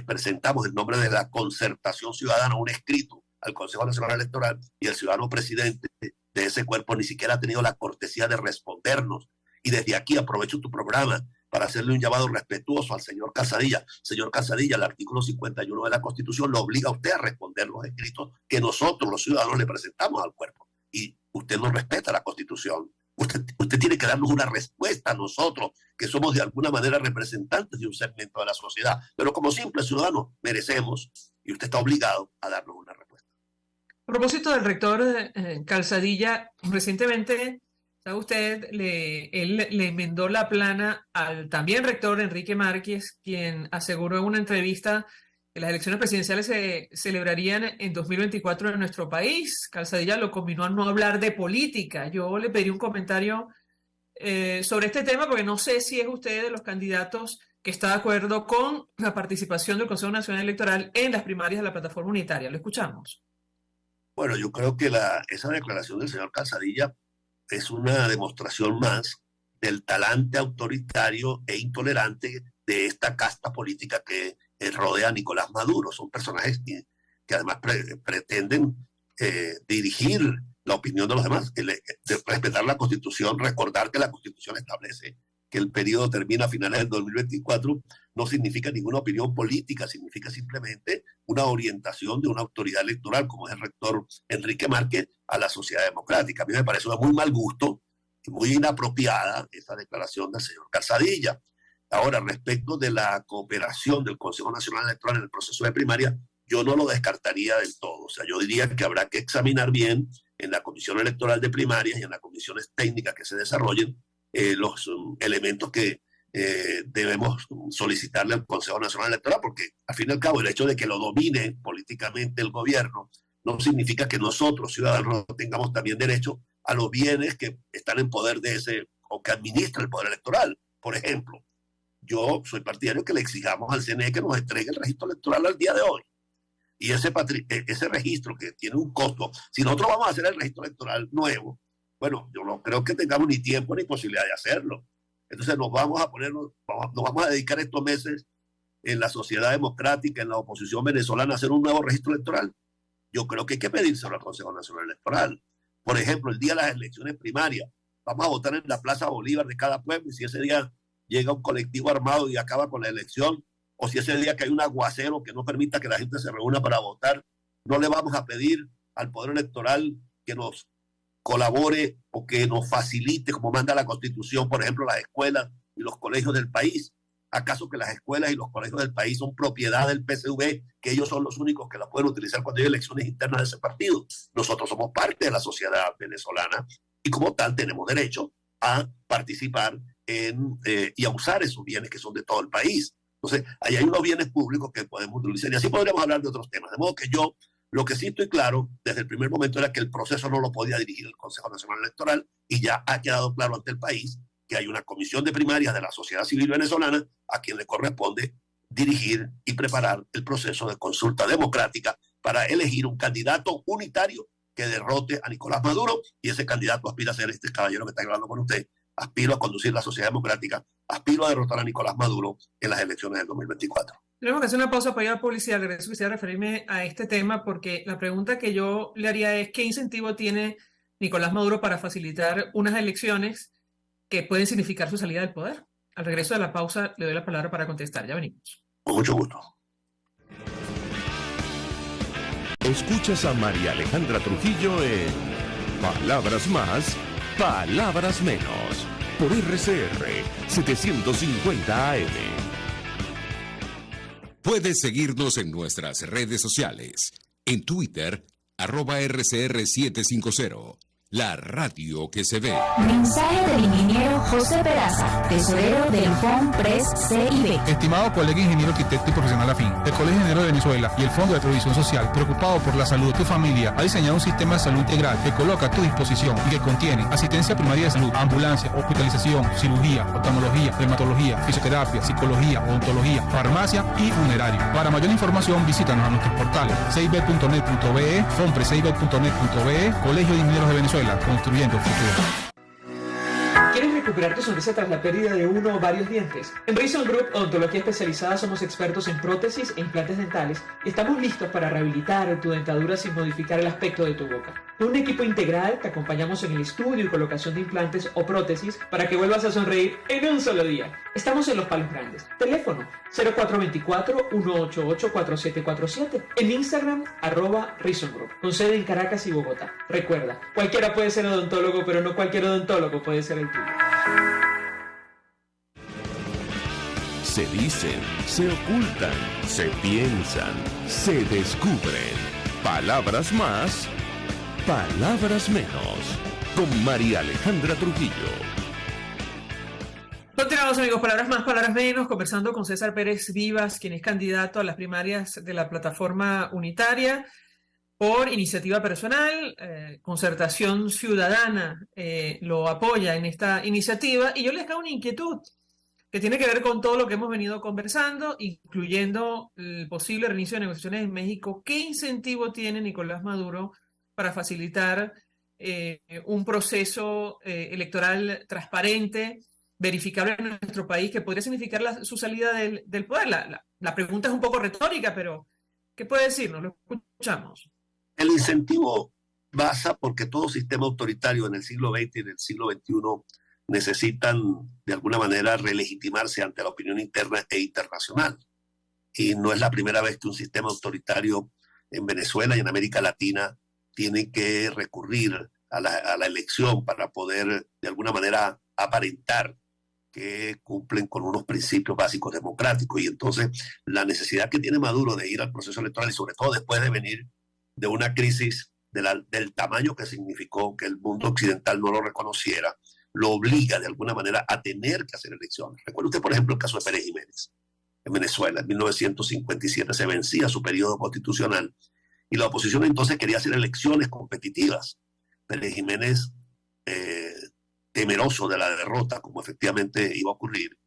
presentamos en nombre de la Concertación Ciudadana un escrito al Consejo Nacional Electoral, y el ciudadano presidente de ese cuerpo ni siquiera ha tenido la cortesía de respondernos. Y desde aquí aprovecho tu programa para hacerle un llamado respetuoso al señor Casadilla. Señor Casadilla, el artículo 51 de la Constitución lo obliga a usted a responder los escritos que nosotros, los ciudadanos, le presentamos al cuerpo. Y usted no respeta la Constitución. Usted tiene que darnos una respuesta a nosotros, que somos de alguna manera representantes de un segmento de la sociedad. Pero como simples ciudadanos merecemos, y usted está obligado a darnos una respuesta. A propósito del rector Calzadilla, recientemente, ¿sabe usted? Él le enmendó la plana al también rector Enrique Márquez, quien aseguró en una entrevista que las elecciones presidenciales se celebrarían en 2024 en nuestro país. Calzadilla lo combinó a no hablar de política. Yo le pedí un comentario sobre este tema porque no sé si es usted de los candidatos que está de acuerdo con la participación del Consejo Nacional Electoral en las primarias de la plataforma unitaria. Lo escuchamos. Bueno, yo creo que esa declaración del señor Calzadilla es una demostración más del talante autoritario e intolerante de esta casta política que rodea a Nicolás Maduro. Son personajes que además pretenden dirigir la opinión de los demás, respetar la Constitución, recordar que la Constitución establece que el periodo termina a finales del 2024, no significa ninguna opinión política, significa simplemente una orientación de una autoridad electoral, como es el rector Enrique Márquez, a la sociedad democrática. A mí me parece de muy mal gusto y muy inapropiada esa declaración del señor Calzadilla. Ahora, respecto de la cooperación del Consejo Nacional Electoral en el proceso de primaria, yo no lo descartaría del todo. O sea, yo diría que habrá que examinar bien en la Comisión Electoral de Primarias y en las comisiones técnicas que se desarrollen los elementos que debemos solicitarle al Consejo Nacional Electoral, porque al fin y al cabo el hecho de que lo domine políticamente el gobierno no significa que nosotros, ciudadanos, tengamos también derecho a los bienes que están en poder de ese o que administra el poder electoral. Por ejemplo, yo soy partidario que le exijamos al CNE que nos entregue el registro electoral al día de hoy. Y ese registro que tiene un costo, si nosotros vamos a hacer el registro electoral nuevo, bueno, yo no creo que tengamos ni tiempo ni posibilidad de hacerlo. Entonces nos vamos a dedicar estos meses en la sociedad democrática, en la oposición venezolana, a hacer un nuevo registro electoral. Yo creo que hay que pedírselo al Consejo Nacional Electoral. Por ejemplo, el día de las elecciones primarias, vamos a votar en la Plaza Bolívar de cada pueblo, y si ese día llega un colectivo armado y acaba con la elección, o si ese día que hay un aguacero que no permita que la gente se reúna para votar, no le vamos a pedir al Poder Electoral que nos colabore o que nos facilite, como manda la Constitución, por ejemplo, las escuelas y los colegios del país. ¿Acaso que las escuelas y los colegios del país son propiedad del PSV, que ellos son los únicos que las pueden utilizar cuando hay elecciones internas de ese partido? Nosotros somos parte de la sociedad venezolana y como tal tenemos derecho a participar y a usar esos bienes que son de todo el país. Entonces, ahí hay unos bienes públicos que podemos utilizar y así podríamos hablar de otros temas. De modo que yo, lo que sí estoy claro desde el primer momento era que el proceso no lo podía dirigir el Consejo Nacional Electoral y ya ha quedado claro ante el país que hay una comisión de primarias de la sociedad civil venezolana a quien le corresponde dirigir y preparar el proceso de consulta democrática para elegir un candidato unitario que derrote a Nicolás Maduro, y ese candidato aspira a ser este caballero que está hablando con usted. Aspiro a conducir la sociedad democrática, aspiro a derrotar a Nicolás Maduro en las elecciones del 2024. Tenemos que hacer una pausa para ir a la publicidad. Regreso, quisiera referirme a este tema porque la pregunta que yo le haría es ¿qué incentivo tiene Nicolás Maduro para facilitar unas elecciones que pueden significar su salida del poder? Al regreso de la pausa le doy la palabra para contestar. Ya venimos. Con mucho gusto. Escuchas a María Alejandra Trujillo en Palabras Más, Palabras Menos, por RCR 750 AM. Puedes seguirnos en nuestras redes sociales. En Twitter, @RCR750. La radio que se ve. Mensaje del ingeniero José Peraza, tesorero del FONPRES CIB. Estimado colega ingeniero, arquitecto y profesional afín, el Colegio de Ingenieros de Venezuela y el Fondo de Previsión Social, preocupado por la salud de tu familia, ha diseñado un sistema de salud integral que coloca a tu disposición y que contiene asistencia primaria de salud, ambulancia, hospitalización, cirugía, oftalmología, dermatología, fisioterapia, psicología, odontología, farmacia y funerario. Para mayor información, visítanos a nuestros portales cib.net.be, fonprescib.net.be, Colegio de Ingenieros de Venezuela, construyendo el futuro. ¿Quieres recuperar tu sonrisa tras la pérdida de uno o varios dientes? En Reason Group Odontología Especializada somos expertos en prótesis e implantes dentales y estamos listos para rehabilitar tu dentadura sin modificar el aspecto de tu boca. Con un equipo integral te acompañamos en el estudio y colocación de implantes o prótesis para que vuelvas a sonreír en un solo día. Estamos en Los Palos Grandes. Teléfono 0424-188-4747. En Instagram @Reason Group. Con sede en Caracas y Bogotá. Recuerda, cualquiera puede ser odontólogo, pero no cualquier odontólogo puede ser el tuyo. Se dicen, se ocultan, se piensan, se descubren. Palabras más, palabras menos. Con María Alejandra Trujillo. Continuamos, amigos, palabras más, palabras menos, conversando con César Pérez Vivas, quien es candidato a las primarias de la plataforma unitaria por iniciativa personal. Concertación Ciudadana lo apoya en esta iniciativa, y yo les hago una inquietud que tiene que ver con todo lo que hemos venido conversando, incluyendo el posible reinicio de negociaciones en México. ¿Qué incentivo tiene Nicolás Maduro para facilitar un proceso electoral transparente, verificable en nuestro país, que podría significar su salida del poder? La pregunta es un poco retórica, pero ¿qué puede decirnos? Lo escuchamos. El incentivo basa porque todo sistema autoritario en el siglo XX y en el siglo XXI necesitan de alguna manera relegitimarse ante la opinión interna e internacional. Y no es la primera vez que un sistema autoritario en Venezuela y en América Latina tiene que recurrir a la elección para poder de alguna manera aparentar que cumplen con unos principios básicos democráticos. Y entonces la necesidad que tiene Maduro de ir al proceso electoral, y sobre todo después de venir de una crisis del tamaño que significó que el mundo occidental no lo reconociera, lo obliga de alguna manera a tener que hacer elecciones. Recuerde usted, por ejemplo, el caso de Pérez Jiménez. En Venezuela, en 1957, se vencía su periodo constitucional y la oposición entonces quería hacer elecciones competitivas. Pérez Jiménez, temeroso de la derrota, como efectivamente iba a ocurrir,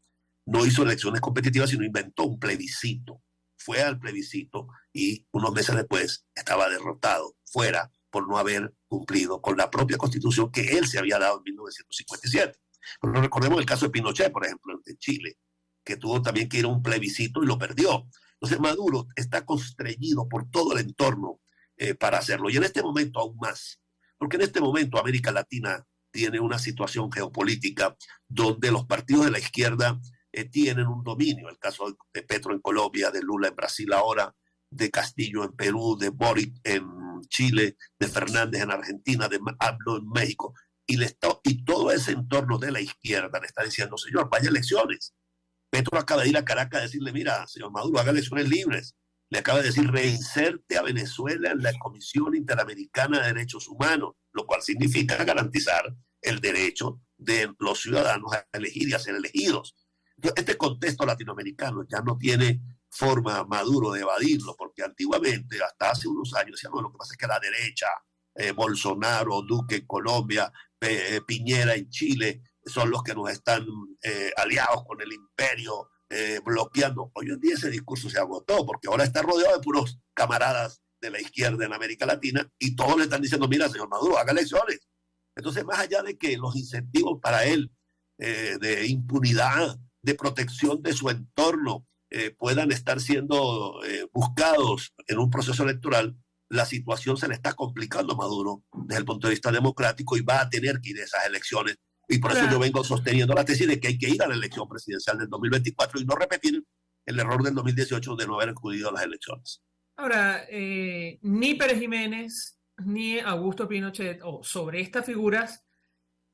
no hizo elecciones competitivas, sino inventó un plebiscito. Fue al plebiscito y unos meses después estaba derrotado, fuera, por no haber cumplido con la propia constitución que él se había dado en 1957. Pero recordemos el caso de Pinochet, por ejemplo, en Chile, que tuvo también que ir a un plebiscito y lo perdió. Entonces Maduro está constreñido por todo el entorno para hacerlo. Y en este momento aún más, porque en este momento América Latina tiene una situación geopolítica donde los partidos de la izquierda tienen un dominio. El caso de Petro en Colombia, de Lula en Brasil ahora, de Castillo en Perú, de Boric en Chile, de Fernández en Argentina, de AMLO en México. Y todo ese entorno de la izquierda le está diciendo, señor, vaya elecciones. Petro acaba de ir a Caracas a decirle, mira, señor Maduro, haga elecciones libres. Le acaba de decir, reinserte a Venezuela en la Comisión Interamericana de Derechos Humanos, lo cual significa garantizar el derecho de los ciudadanos a elegir y a ser elegidos. Entonces, este contexto latinoamericano ya no tiene forma Maduro de evadirlo, porque antiguamente, hasta hace unos años, decían, no, lo que pasa es que la derecha, Bolsonaro, Duque en Colombia, Piñera en Chile, son los que nos están aliados con el imperio, bloqueando. Hoy en día ese discurso se agotó, porque ahora está rodeado de puros camaradas de la izquierda en América Latina, y todos le están diciendo, mira, señor Maduro, haga elecciones. Entonces, más allá de que los incentivos para él de impunidad, de protección de su entorno, puedan estar siendo buscados en un proceso electoral, la situación se le está complicando a Maduro desde el punto de vista democrático y va a tener que ir a esas elecciones. Y por eso yo vengo sosteniendo la tesis de que hay que ir a la elección presidencial del 2024 y no repetir el error del 2018 de no haber acudido a las elecciones. Ahora, ni Pérez Jiménez ni Augusto Pinochet, sobre estas figuras,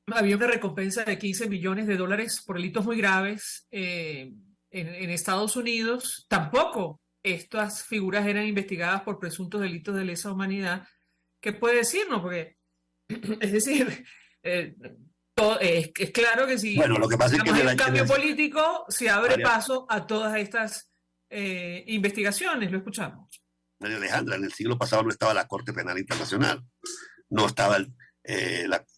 había una recompensa de $15 millones por delitos muy graves en Estados Unidos. Tampoco estas figuras eran investigadas por presuntos delitos de lesa humanidad. ¿Qué puede decirnos? Porque, es decir, es claro que si lo que pasa es que hay un cambio político, se abre paso a todas estas investigaciones. Lo escuchamos. María Alejandra, en el siglo pasado no estaba la Corte Penal Internacional, no estaba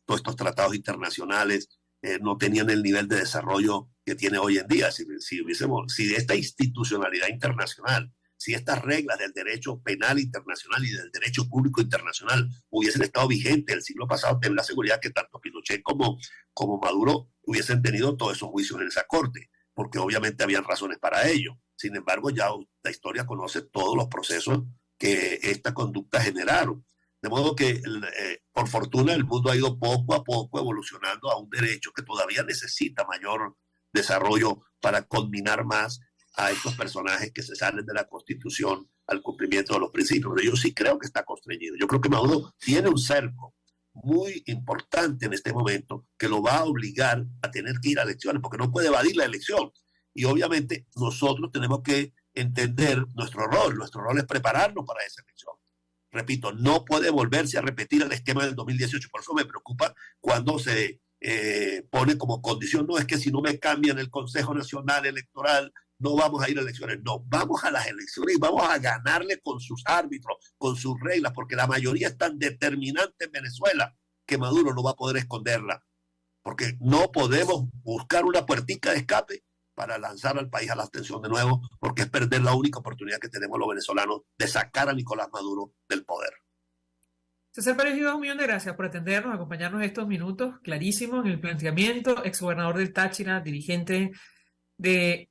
todos estos tratados internacionales, no tenían el nivel de desarrollo que tiene hoy en día. Si esta institucionalidad internacional, si estas reglas del derecho penal internacional y del derecho público internacional hubiesen estado vigentes el siglo pasado, ten la seguridad que tanto Pinochet como Maduro hubiesen tenido todos esos juicios en esa corte, porque obviamente habían razones para ello. Sin embargo, ya la historia conoce todos los procesos que esta conducta generaron. De modo que, por fortuna, el mundo ha ido poco a poco evolucionando a un derecho que todavía necesita mayor desarrollo para combinar más a estos personajes que se salen de la Constitución al cumplimiento de los principios. Pero yo sí creo que está constreñido. Yo creo que Maduro tiene un cerco muy importante en este momento que lo va a obligar a tener que ir a elecciones, porque no puede evadir la elección. Y obviamente nosotros tenemos que entender nuestro rol. Nuestro rol es prepararnos para esa elección. Repito, no puede volverse a repetir el esquema del 2018. Por eso me preocupa cuando se pone como condición, no es que si no me cambian el Consejo Nacional Electoral, no vamos a ir a elecciones. No, vamos a las elecciones y vamos a ganarle con sus árbitros, con sus reglas, porque la mayoría es tan determinante en Venezuela que Maduro no va a poder esconderla. Porque no podemos buscar una puertica de escape para lanzar al país a la abstención de nuevo, porque es perder la única oportunidad que tenemos los venezolanos de sacar a Nicolás Maduro del poder. César Pérez Rivas, un millón de gracias por atendernos, acompañarnos estos minutos clarísimos en el planteamiento, exgobernador del Táchira, dirigente de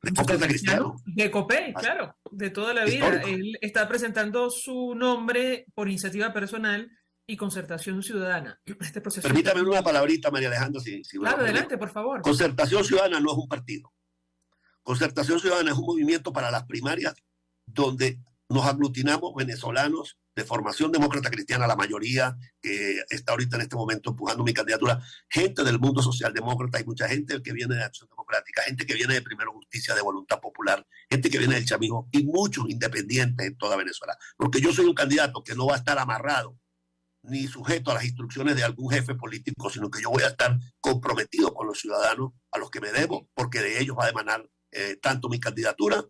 COPEI, claro, de toda la vida. Histórico. Él está presentando su nombre por iniciativa personal y concertación ciudadana. Este proceso. Permítame una palabrita, María Alejandra. Claro, adelante, por favor. Concertación ciudadana no es un partido. Concertación ciudadana es un movimiento para las primarias donde nos aglutinamos venezolanos de formación demócrata cristiana, la mayoría que está ahorita en este momento empujando mi candidatura, gente del mundo socialdemócrata, hay mucha gente que viene de Acción Democrática, gente que viene de Primero Justicia, de Voluntad Popular, gente que viene del chavismo y muchos independientes en toda Venezuela. Porque yo soy un candidato que no va a estar amarrado ni sujeto a las instrucciones de algún jefe político, sino que yo voy a estar comprometido con los ciudadanos a los que me debo, porque de ellos va a emanar tanto mi candidatura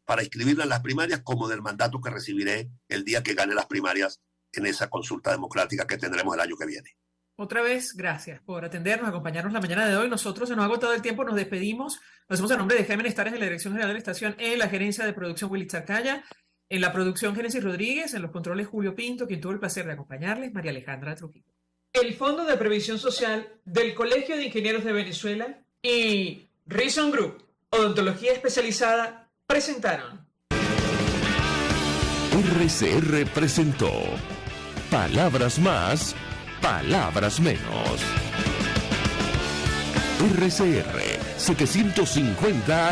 para inscribirla en las primarias como del mandato que recibiré el día que gane las primarias en esa consulta democrática que tendremos el año que viene. Otra vez, gracias por atendernos, acompañarnos la mañana de hoy. Nosotros se nos ha agotado el tiempo, nos despedimos. Lo hacemos a nombre de Jaime Nestares en la Dirección General de la Estación, en la Gerencia de Producción Willy Charcaya, en la producción Génesis Rodríguez, en los controles Julio Pinto, quien tuvo el placer de acompañarles, María Alejandra Trujillo. El Fondo de Previsión Social del Colegio de Ingenieros de Venezuela y Reason Group, Odontología Especializada, presentaron. RCR presentó Palabras Más, palabras menos. RCR 750